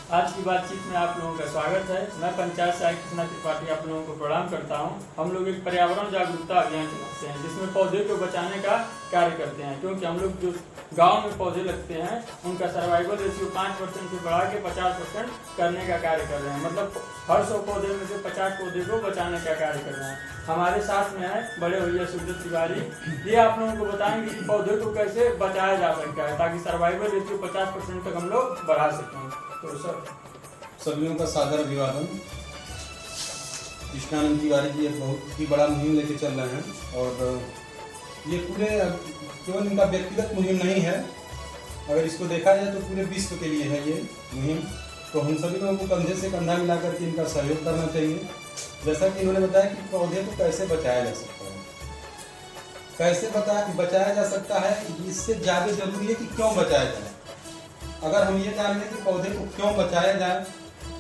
आज की बातचीत में आप लोगों का स्वागत है। मैं पंचायत सहायक कृष्णा त्रिपाठी आप लोगों को प्रणाम करता हूं। हम लोग एक पर्यावरण जागरूकता अभियान चलाते हैं जिसमें पौधे को बचाने का कार्य करते हैं, क्योंकि हम लोग जो गांव में पौधे लगते हैं उनका सर्वाइवल रेशियो 5% से बढ़ा के 50% करने का कार्य कर रहे हैं। मतलब हर 100 पौधे में से 50 पौधे को बचाने का कार्य कर रहे हैं। हमारे साथ में है बड़े भैया सुब्रत तिवारी। ये आप लोगों को बताएंगे कि पौधे को कैसे बचाया जा सकता है ताकि सर्वाइवल रेशियो 50% तक हम लोग बढ़ा सकें। तो सभी लोगों का सादर अभिवादन। कृष्णानंद तिवारी जी एक बहुत ही बड़ा मुहिम लेके चल रहे हैं और ये पूरे केवल इनका व्यक्तिगत मुहिम नहीं है, अगर इसको देखा जाए तो पूरे विश्व के लिए है ये मुहिम। तो हम सभी लोगों को कंधे से कंधा मिला करके इनका सहयोग करना चाहिए। जैसा कि इन्होंने बताया कि पौधे को कैसे बचाया जा सकता है, कैसे बचाया जा सकता है, इससे ज़्यादा जरूरी है कि क्यों बचाया जाए। अगर हम ये जान लें कि पौधे को क्यों बचाया जाए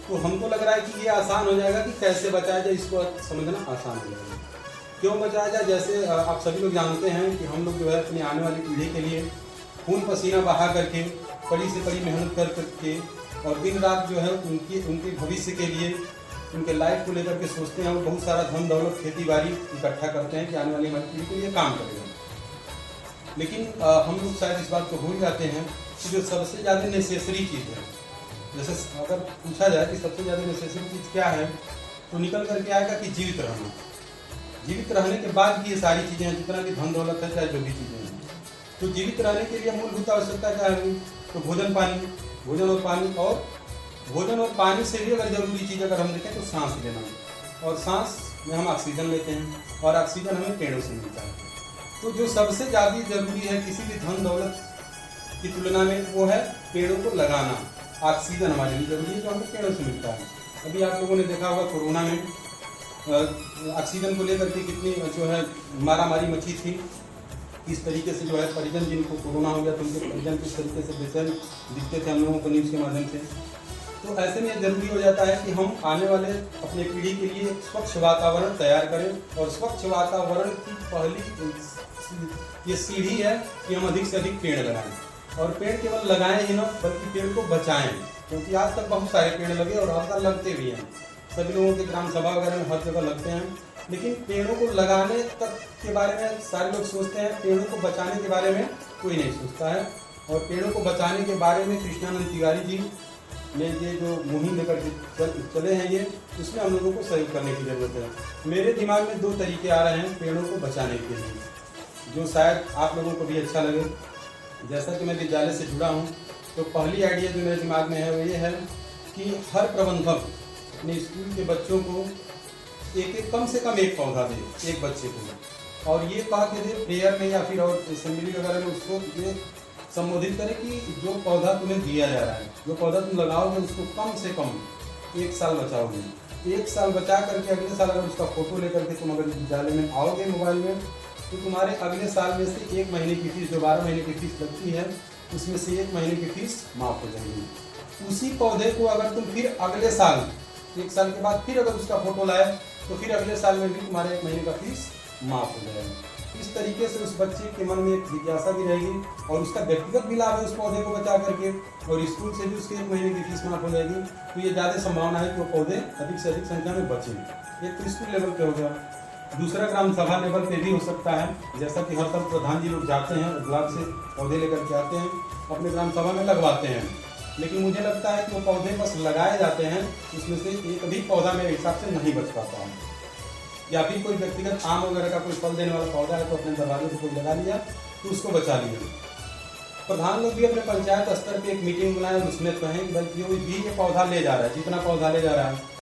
तो हमको लग रहा है कि ये आसान हो जाएगा कि कैसे बचाया जाए, इसको समझना आसान हो जाएगा। क्यों बचाया जाए, जैसे आप सभी लोग जानते हैं कि हम लोग जो है अपनी आने वाली पीढ़ी के लिए खून पसीना बहा करके कड़ी से कड़ी मेहनत कर करके और दिन रात जो है उनके भविष्य के लिए, उनके लाइफ को लेकर के सोचते हैं और बहुत सारा धन दौलत खेती बाड़ी इकट्ठा करते हैं कि आने वाली हमारी पीढ़ी के लिए काम करेगा। लेकिन हम लोग शायद इस बात को भूल जाते हैं कि जो सबसे ज़्यादा नेसेसरी चीज़ है, जैसे अगर पूछा जाए कि सबसे ज़्यादा नेसेसरी चीज़ क्या है तो निकल करके आएगा कि जीवित रहना। जीवित रहने के बाद भी ये सारी चीज़ें हैं, जितना भी धन दौलत है, चाहे जो भी चीज़ें हैं। तो जीवित रहने के लिए मूलभूत आवश्यकता क्या है? तो भोजन और पानी से भी अगर जरूरी चीज़ अगर हम देखें तो सांस लेना, और सांस में हम ऑक्सीजन लेते हैं और ऑक्सीजन हमें पेड़ों से मिलता है। तो जो सबसे ज़्यादा जरूरी है किसी भी धन दौलत की तुलना में वो है पेड़ों को लगाना। ऑक्सीजन हमारे लिए जरूरी है जो हमें पेड़ों से मिलता है। अभी आप लोगों ने देखा होगा कोरोना में ऑक्सीजन को लेकर के कितनी जो है मारामारी मची थी। किस तरीके से जो है परिजन जिनको कोरोना हो गया तो उनके परिजन किस तरीके से बेचैन दिखते थे हम लोगों को न्यूज़ के माध्यम से। तो ऐसे में जरूरी हो जाता है कि हम आने वाले अपने पीढ़ी के लिए स्वच्छ वातावरण तैयार करें, और स्वच्छ वातावरण की पहली ये सीढ़ी है कि हम अधिक से अधिक पेड़ लगाएं। और पेड़ केवल लगाएं ही ना, बल्कि पेड़ को बचाएं, क्योंकि आज तक बहुत सारे पेड़ लगे और आज तक लगते भी हैं। सभी लोगों के ग्राम सभा वगैरह में हर जगह लगते हैं, लेकिन पेड़ों को लगाने तक के बारे में सारे लोग सोचते हैं, पेड़ों को बचाने के बारे में कोई नहीं सोचता है। और पेड़ों को बचाने के बारे में कृष्णानंद तिवारी जी ने ये जो मुहिम लेकर चले हैं ये, उसमें हम लोगों को सहयोग करने की ज़रूरत है। मेरे दिमाग में 2 तरीके आ रहे हैं पेड़ों को बचाने के लिए, जो शायद आप लोगों को भी अच्छा लगे। जैसा कि मैं विद्यालय से जुड़ा हूँ तो पहली आइडिया जो मेरे दिमाग में है वो ये है कि हर प्रबंधक अपने स्कूल के बच्चों को कम से कम एक पौधा दे, एक बच्चे को, और ये कहा के दे प्रेयर में या फिर और असेंबली वगैरह में उसको ये संबोधित करें कि जो पौधा तुम्हें दिया जा रहा है, जो पौधा तुम लगाओगे उसको कम से कम 1 साल बचाओगे। 1 साल बचा करके अगले साल अगर उसका फोटो लेकर के तुम अगर विद्यालय में आओगे मोबाइल में, तो तुम्हारे अगले साल में से 1 महीने की फीस, जो 12 महीने की फीस लगती है, उसमें से 1 महीने की फीस माफ़ हो जाएगी। उसी पौधे को अगर तुम फिर अगले साल 1 साल के बाद फिर अगर उसका फोटो लाए तो फिर अगले साल में भी तुम्हारे 1 महीने का फीस माफ़ हो जाएगा। इस तरीके से उस बच्चे के मन में एक जिज्ञासा भी रहेगी और उसका व्यक्तिगत भी लाभ है उस पौधे को बचा करके, और स्कूल से भी उसके 1 महीने की फीस माफ़ हो जाएगी। तो ये ज़्यादा संभावना है कि वो पौधे अधिक से अधिक संख्या में बचें। एक तो स्कूल लेवल पे हो गया, दूसरा ग्राम सभा लेवल पे भी हो सकता है। जैसा कि हर साल प्रधान जी लोग जाते हैं और ब्लॉक से पौधे लेकर के आते हैं, अपने ग्राम सभा में लगवाते हैं, लेकिन मुझे लगता है कि वो पौधे बस लगाए जाते हैं, उसमें से एक भी पौधा मेरे हिसाब से नहीं बच पाता है। या फिर कोई व्यक्तिगत आम वगैरह का कोई फल देने वाला पौधा है तो अपने दरवाजे पर कोई लगा लिया तो उसको बचा लिया। प्रधान लोग भी अपने पंचायत स्तर पर एक मीटिंग बुलाएं और उसमें कहें कि भाई जो भी ये पौधा ले जा रहा है, जितना पौधा ले जा रहा है